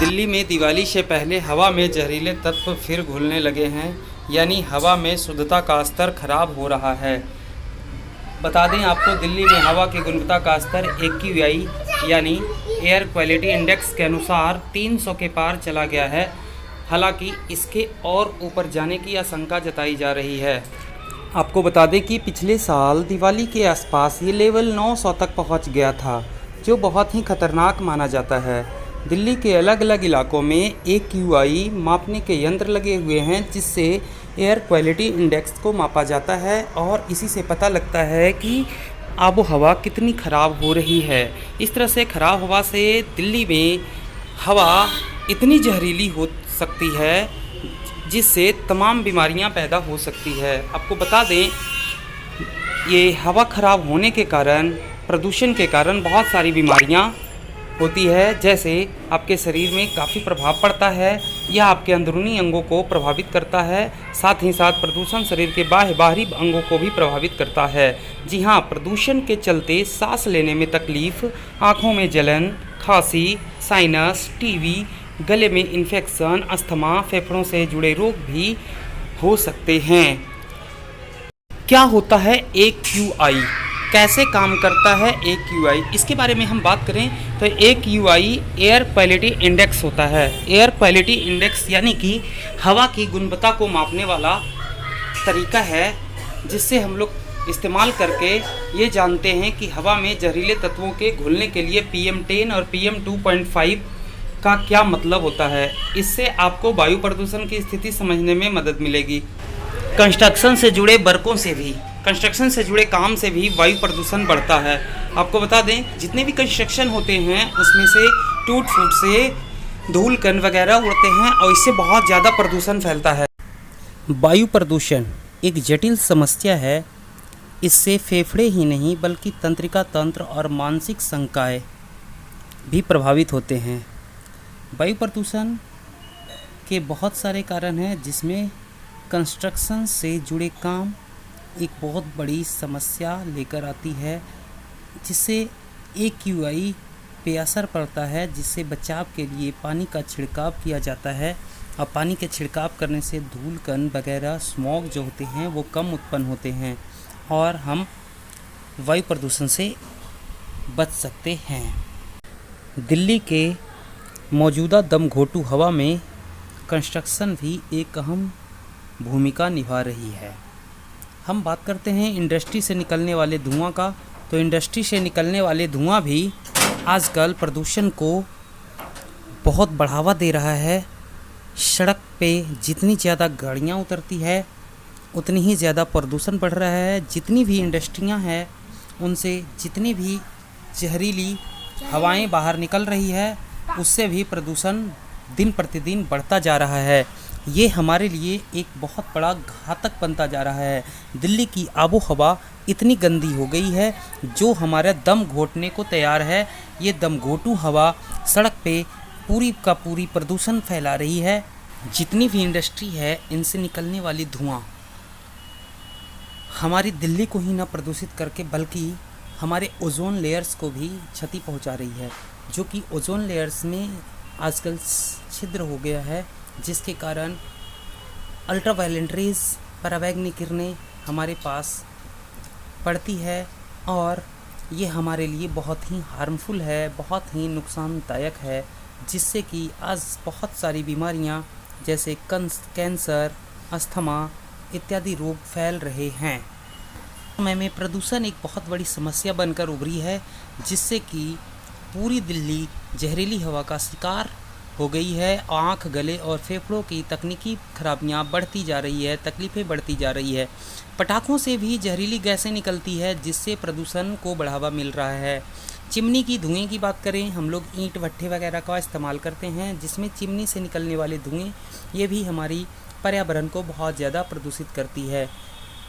दिल्ली में दिवाली से पहले हवा में जहरीले तत्व फिर घुलने लगे हैं, यानी हवा में शुद्धता का स्तर खराब हो रहा है। बता दें आपको, दिल्ली में हवा की गुणवत्ता का स्तर AQI यानी एयर क्वालिटी इंडेक्स के अनुसार 300 के पार चला गया है। हालांकि इसके और ऊपर जाने की आशंका जताई जा रही है। आपको बता दें कि पिछले साल दिवाली के आसपास ये लेवल 900 तक पहुंच गया था, जो बहुत ही खतरनाक माना जाता है। दिल्ली के अलग अलग इलाकों में AQI मापने के यंत्र लगे हुए हैं, जिससे एयर क्वालिटी इंडेक्स को मापा जाता है और इसी से पता लगता है कि आबो हवा कितनी ख़राब हो रही है। इस तरह से ख़राब हवा से दिल्ली में हवा इतनी जहरीली हो सकती है जिससे तमाम बीमारियां पैदा हो सकती है। आपको बता दें, ये हवा ख़राब होने के कारण, प्रदूषण के कारण बहुत सारी बीमारियां होती है। जैसे आपके शरीर में काफ़ी प्रभाव पड़ता है, यह आपके अंदरूनी अंगों को प्रभावित करता है। साथ ही साथ प्रदूषण शरीर के बाहरी अंगों को भी प्रभावित करता है। जी हाँ, प्रदूषण के चलते सांस लेने में तकलीफ़, आँखों में जलन, खांसी, साइनस, टीबी, गले में इन्फेक्शन, अस्थमा, फेफड़ों से जुड़े रोग भी हो सकते हैं। क्या होता है AQI, कैसे काम करता है AQI, इसके बारे में हम बात करें तो AQI एयर क्वालिटी इंडेक्स होता है। एयर क्वालिटी इंडेक्स यानी कि हवा की गुणवत्ता को मापने वाला तरीका है, जिससे हम लोग इस्तेमाल करके ये जानते हैं कि हवा में जहरीले तत्वों के घुलने के लिए PM10 और PM2.5 का क्या मतलब होता है। इससे आपको वायु प्रदूषण की स्थिति समझने में मदद मिलेगी। कंस्ट्रक्शन से जुड़े काम से भी वायु प्रदूषण बढ़ता है। आपको बता दें, जितने भी कंस्ट्रक्शन होते हैं उसमें से टूट फूट से धूल कण वगैरह उड़ते हैं और इससे बहुत ज़्यादा प्रदूषण फैलता है। वायु प्रदूषण एक जटिल समस्या है। इससे फेफड़े ही नहीं बल्कि तंत्रिका तंत्र और मानसिक संकाय भी प्रभावित होते हैं। वायु प्रदूषण के बहुत सारे कारण हैं, जिसमें कंस्ट्रक्शन से जुड़े काम एक बहुत बड़ी समस्या लेकर आती है, जिससे AQI पे असर पड़ता है, जिससे बचाव के लिए पानी का छिड़काव किया जाता है। और पानी के छिड़काव करने से धूल कण वगैरह, स्मॉग जो होते हैं वो कम उत्पन्न होते हैं और हम वायु प्रदूषण से बच सकते हैं। दिल्ली के मौजूदा दमघोंटू हवा में कंस्ट्रक्शन भी एक अहम भूमिका निभा रही है। हम बात करते हैं इंडस्ट्री से निकलने वाले धुआं का, तो इंडस्ट्री से निकलने वाले धुआं भी आजकल प्रदूषण को बहुत बढ़ावा दे रहा है। सड़क पे जितनी ज़्यादा गाड़ियाँ उतरती है उतनी ही ज़्यादा प्रदूषण बढ़ रहा है। जितनी भी इंडस्ट्रियाँ हैं उनसे जितनी भी जहरीली हवाएं बाहर निकल रही है, उससे भी प्रदूषण दिन प्रतिदिन बढ़ता जा रहा है। ये हमारे लिए एक बहुत बड़ा घातक बनता जा रहा है। दिल्ली की आबो हवा इतनी गंदी हो गई है जो हमारा दम घोंटने को तैयार है। ये दमघोंटू हवा सड़क पे पूरी का पूरी प्रदूषण फैला रही है। जितनी भी इंडस्ट्री है, इनसे निकलने वाली धुआं हमारी दिल्ली को ही ना प्रदूषित करके बल्कि हमारे ओजोन लेयर्स को भी क्षति पहुंचा रही है, जो कि ओजोन लेयर्स में आजकल छिद्र हो गया है, जिसके कारण अल्ट्रावायलेंट रेज, पराबैंगनी किरणें हमारे पास पड़ती है और ये हमारे लिए बहुत ही हार्मफुल है, बहुत ही नुकसानदायक है, जिससे कि आज बहुत सारी बीमारियां जैसे कैंसर, अस्थमा इत्यादि रोग फैल रहे हैं। समय में प्रदूषण एक बहुत बड़ी समस्या बनकर उभरी है, जिससे कि पूरी दिल्ली जहरीली हवा का शिकार हो गई है। आँख, गले और फेफड़ों की तकनीकी खराबियाँ बढ़ती जा रही है, तकलीफ़ें बढ़ती जा रही है। पटाखों से भी जहरीली गैसें निकलती है, जिससे प्रदूषण को बढ़ावा मिल रहा है। चिमनी की धुएं की बात करें, हम लोग ईंट भट्ठे वगैरह का इस्तेमाल करते हैं, जिसमें चिमनी से निकलने वाले धुएं ये भी हमारी पर्यावरण को बहुत ज़्यादा प्रदूषित करती है।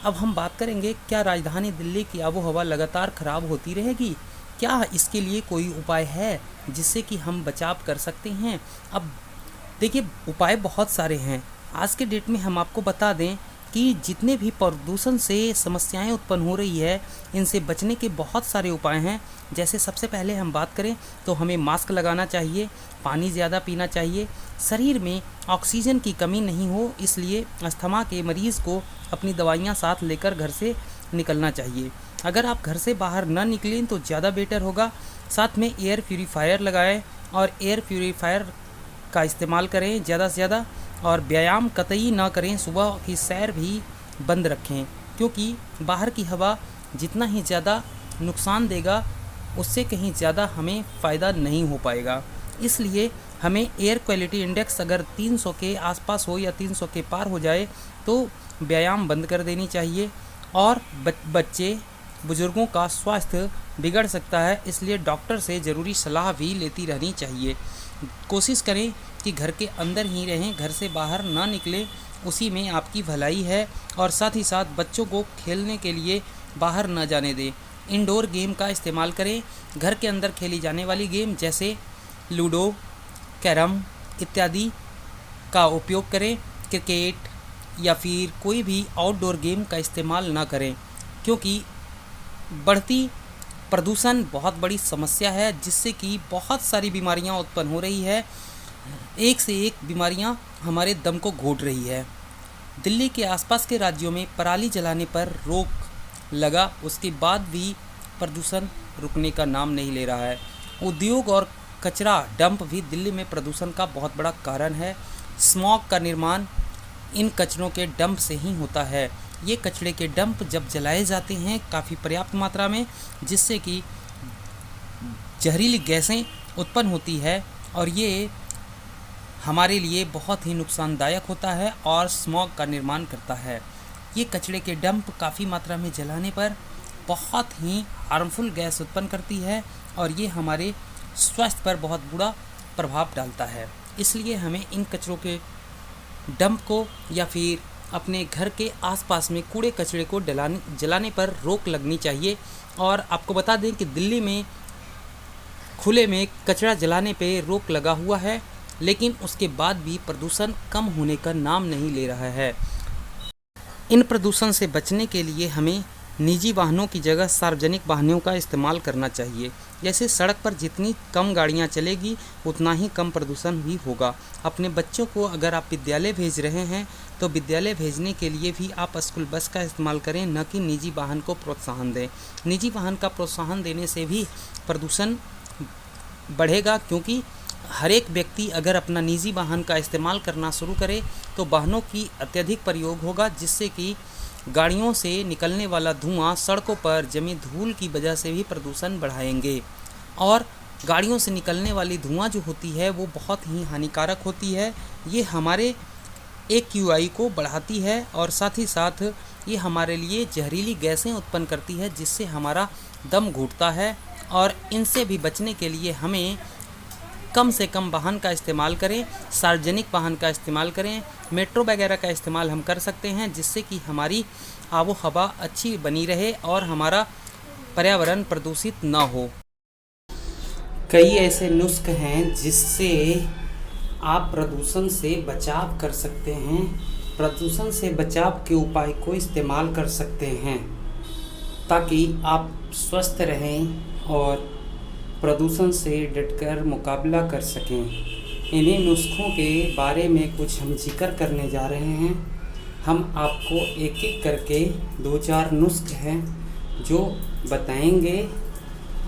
अब हम बात करेंगे, क्या राजधानी दिल्ली की आबो हवा लगातार ख़राब होती रहेगी? क्या इसके लिए कोई उपाय है जिससे कि हम बचाव कर सकते हैं? अब देखिए, उपाय बहुत सारे हैं। आज के डेट में हम आपको बता दें कि जितने भी प्रदूषण से समस्याएं उत्पन्न हो रही है, इनसे बचने के बहुत सारे उपाय हैं। जैसे सबसे पहले हम बात करें तो हमें मास्क लगाना चाहिए, पानी ज़्यादा पीना चाहिए, शरीर में ऑक्सीजन की कमी नहीं हो इसलिए अस्थमा के मरीज़ को अपनी दवाइयाँ साथ लेकर घर से निकलना चाहिए। अगर आप घर से बाहर ना निकलें तो ज़्यादा बेटर होगा। साथ में एयर प्यूरीफायर लगाएं और एयर प्यूरीफायर का इस्तेमाल करें ज़्यादा से ज़्यादा। और व्यायाम कतई ना करें, सुबह की सैर भी बंद रखें, क्योंकि बाहर की हवा जितना ही ज़्यादा नुकसान देगा उससे कहीं ज़्यादा हमें फ़ायदा नहीं हो पाएगा। इसलिए हमें एयर क्वालिटी इंडेक्स अगर 300 के आसपास हो या 300 के पार हो जाए तो व्यायाम बंद कर देनी चाहिए। और बच्चे बुज़ुर्गों का स्वास्थ्य बिगड़ सकता है, इसलिए डॉक्टर से ज़रूरी सलाह भी लेती रहनी चाहिए। कोशिश करें कि घर के अंदर ही रहें, घर से बाहर ना निकलें, उसी में आपकी भलाई है। और साथ ही साथ बच्चों को खेलने के लिए बाहर ना जाने दें। इंडोर गेम का इस्तेमाल करें। घर के अंदर खेली जाने वाली गेम जैसे लूडो, कैरम इत्यादि का उपयोग करें। क्रिकेट या फिर कोई भी आउटडोर गेम का इस्तेमाल ना करें, क्योंकि बढ़ती प्रदूषण बहुत बड़ी समस्या है, जिससे कि बहुत सारी बीमारियां उत्पन्न हो रही है। एक से एक बीमारियां हमारे दम को घोट रही है। दिल्ली के आसपास के राज्यों में पराली जलाने पर रोक लगा, उसके बाद भी प्रदूषण रुकने का नाम नहीं ले रहा है। उद्योग और कचरा डंप भी दिल्ली में प्रदूषण का बहुत बड़ा कारण है। स्मॉग का निर्माण इन कचरों के डंप से ही होता है। ये कचरे के डंप जब जलाए जाते हैं काफ़ी पर्याप्त मात्रा में, जिससे कि जहरीली गैसें उत्पन्न होती है और ये हमारे लिए बहुत ही नुकसानदायक होता है और स्मॉग का निर्माण करता है। ये कचरे के डंप काफ़ी मात्रा में जलाने पर बहुत ही हार्मफुल गैस उत्पन्न करती है और ये हमारे स्वास्थ्य पर बहुत बुरा प्रभाव डालता है। इसलिए हमें इन कचरों के डंप को या फिर अपने घर के आसपास में कूड़े कचरे को जलाने पर रोक लगनी चाहिए। और आपको बता दें कि दिल्ली में खुले में कचरा जलाने पे रोक लगा हुआ है, लेकिन उसके बाद भी प्रदूषण कम होने का नाम नहीं ले रहा है। इन प्रदूषण से बचने के लिए हमें निजी वाहनों की जगह सार्वजनिक वाहनों का इस्तेमाल करना चाहिए। जैसे सड़क पर जितनी कम गाड़ियां चलेगी उतना ही कम प्रदूषण भी होगा। अपने बच्चों को अगर आप विद्यालय भेज रहे हैं तो विद्यालय भेजने के लिए भी आप स्कूल बस का इस्तेमाल करें, न कि निजी वाहन को प्रोत्साहन दें। निजी वाहन का प्रोत्साहन देने से भी प्रदूषण बढ़ेगा, क्योंकि हर एक व्यक्ति अगर अपना निजी वाहन का इस्तेमाल करना शुरू करे तो वाहनों की अत्यधिक प्रयोग होगा, जिससे कि गाड़ियों से निकलने वाला धुआं सड़कों पर जमी धूल की वजह से भी प्रदूषण बढ़ाएंगे। और गाड़ियों से निकलने वाली धुआं जो होती है वो बहुत ही हानिकारक होती है। ये हमारे AQI को बढ़ाती है और साथ ही साथ ये हमारे लिए जहरीली गैसें उत्पन्न करती है, जिससे हमारा दम घुटता है। और इनसे भी बचने के लिए हमें कम से कम वाहन का इस्तेमाल करें, सार्वजनिक वाहन का इस्तेमाल करें, मेट्रो वगैरह का इस्तेमाल हम कर सकते हैं, जिससे कि हमारी आबो हवा अच्छी बनी रहे और हमारा पर्यावरण प्रदूषित ना हो। कई ऐसे नुस्खे हैं जिससे आप प्रदूषण से बचाव कर सकते हैं। प्रदूषण से बचाव के उपाय को इस्तेमाल कर सकते हैं ताकि आप स्वस्थ रहें और प्रदूषण से डटकर मुकाबला कर सकें। इन्हीं नुस्खों के बारे में कुछ हम जिक्र करने जा रहे हैं। हम आपको एक एक करके 2-4 नुस्खे हैं जो बताएंगे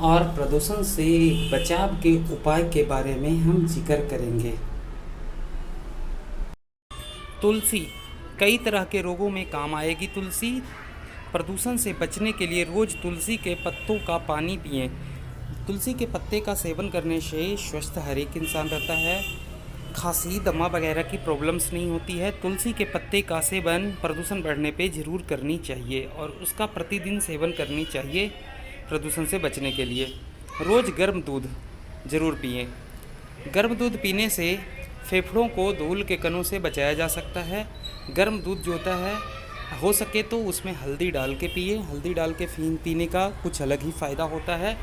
और प्रदूषण से बचाव के उपाय के बारे में हम जिक्र करेंगे। तुलसी कई तरह के रोगों में काम आएगी। तुलसी प्रदूषण से बचने के लिए रोज़ तुलसी के पत्तों का पानी पिएं। तुलसी के पत्ते का सेवन करने से स्वस्थ हर एक इंसान रहता है। खांसी दमा वगैरह की प्रॉब्लम्स नहीं होती है। तुलसी के पत्ते का सेवन प्रदूषण बढ़ने पे ज़रूर करनी चाहिए और उसका प्रतिदिन सेवन करनी चाहिए प्रदूषण से बचने के लिए। रोज़ गर्म दूध ज़रूर पिएं। गर्म दूध पीने से फेफड़ों को धूल के कणों से बचाया जा सकता है। गर्म दूध जो होता है हो सके तो उसमें हल्दी डाल के पिए। हल्दी डाल के पीने का कुछ अलग ही फ़ायदा होता है।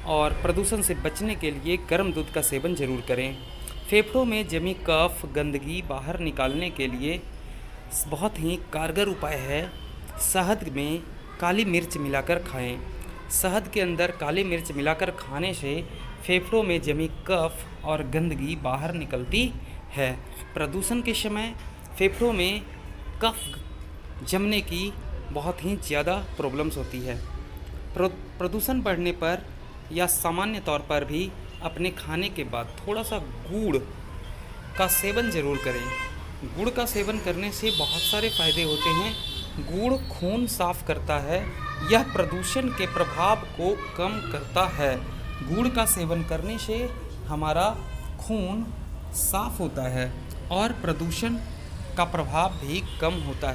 और प्रदूषण से बचने के लिए गर्म दूध का सेवन ज़रूर करें। फेफड़ों में जमी कफ गंदगी बाहर निकालने के लिए बहुत ही कारगर उपाय है। शहद में काली मिर्च मिलाकर खाएं। शहद के अंदर काली मिर्च मिलाकर खाने से फेफड़ों में जमी कफ और गंदगी बाहर निकलती है। प्रदूषण के समय फेफड़ों में कफ जमने की बहुत ही ज़्यादा प्रॉब्लम्स होती है। प्रदूषण बढ़ने पर या सामान्य तौर पर भी अपने खाने के बाद थोड़ा सा गुड़ का सेवन ज़रूर करें। गुड़ का सेवन करने से बहुत सारे फ़ायदे होते हैं। गुड़ खून साफ करता है, यह प्रदूषण के प्रभाव को कम करता है। गुड़ का सेवन करने से हमारा खून साफ होता है और प्रदूषण का प्रभाव भी कम होता है।